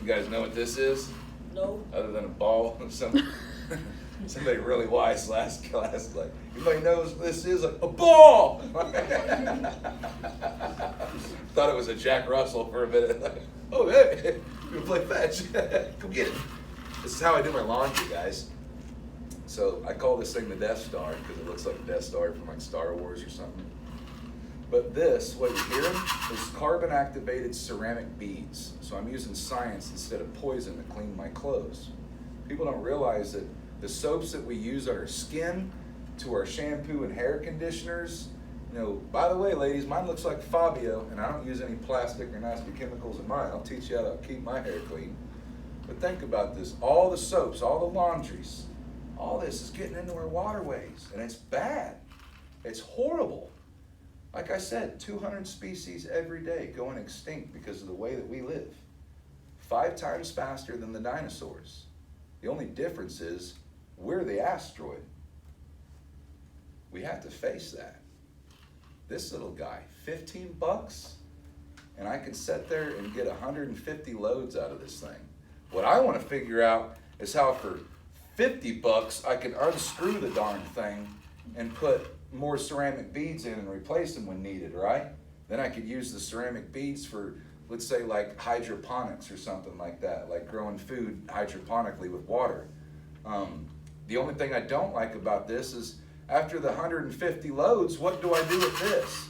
You guys know what this is? No. Other than a ball? Somebody really wise last class, like, anybody knows what this is? Like, a ball! Thought it was a Jack Russell for a minute. Like, oh, hey, you play fetch. Go get it. This is how I do my laundry, guys. So I call this thing the Death Star because it looks like a Death Star from like Star Wars or something. But this, what you're hearing, is carbon-activated ceramic beads. So I'm using science instead of poison to clean my clothes. People don't realize that the soaps that we use on our skin, to our shampoo and hair conditioners, you know, by the way, ladies, mine looks like Fabio, and I don't use any plastic or nasty chemicals in mine. I'll teach you how to keep my hair clean. But think about this. All the soaps, all the laundries, all this is getting into our waterways, and it's bad. It's horrible. Like I said, 200 species every day going extinct because of the way that we live. 5 times faster than the dinosaurs. The only difference is we're the asteroid. We have to face that. This little guy, 15 bucks, and I can sit there and get 150 loads out of this thing. What I want to figure out is how for 50 bucks I can unscrew the darn thing and put more ceramic beads in and replace them when needed, right? Then I could use the ceramic beads for, let's say, like hydroponics or something like that, like growing food hydroponically with water. The only thing I don't like about this is after the 150 loads, what do I do with this?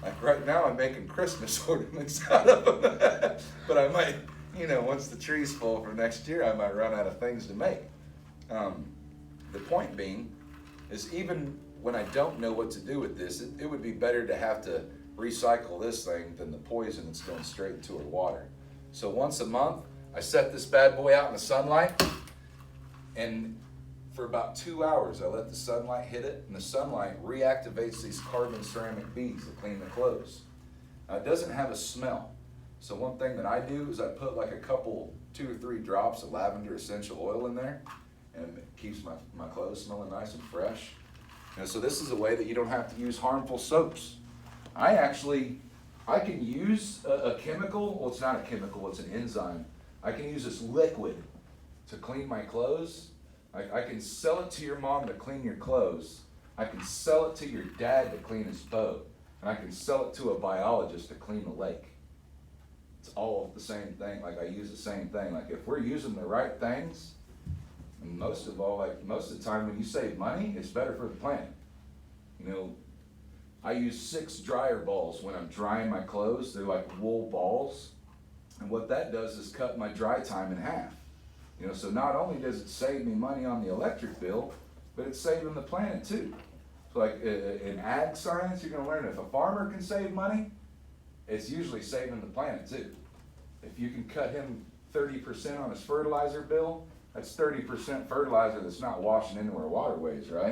Like right now I'm making Christmas ornaments out of them. But I might, you know, once the tree's full for next year, I might run out of things to make. The point being is even when I don't know what to do with this, it would be better to have to recycle this thing than the poison that's going straight into our water. So once a month, I set this bad boy out in the sunlight, and for about 2 hours, I let the sunlight hit it, and the sunlight reactivates these carbon ceramic beads that clean the clothes. Now, it doesn't have a smell. So one thing that I do is I put like a couple, 2 or 3 drops of lavender essential oil in there, and it keeps my clothes smelling nice and fresh. And so this is a way that you don't have to use harmful soaps. I can use a chemical, well, it's not a chemical, it's an enzyme. I can use this liquid to clean my clothes. I can sell it to your mom to clean your clothes. I can sell it to your dad to clean his boat. And I can sell it to a biologist to clean the lake. It's all the same thing. Like I use the same thing. Like if we're using the right things, and most of the time when you save money, it's better for the planet. You know, I use 6 dryer balls when I'm drying my clothes. They're like wool balls. And what that does is cut my dry time in half. You know, so not only does it save me money on the electric bill, but it's saving the planet too. So like in ag science, you're gonna learn if a farmer can save money, it's usually saving the planet too. If you can cut him 30% on his fertilizer bill, that's 30% fertilizer that's not washing into our waterways, right?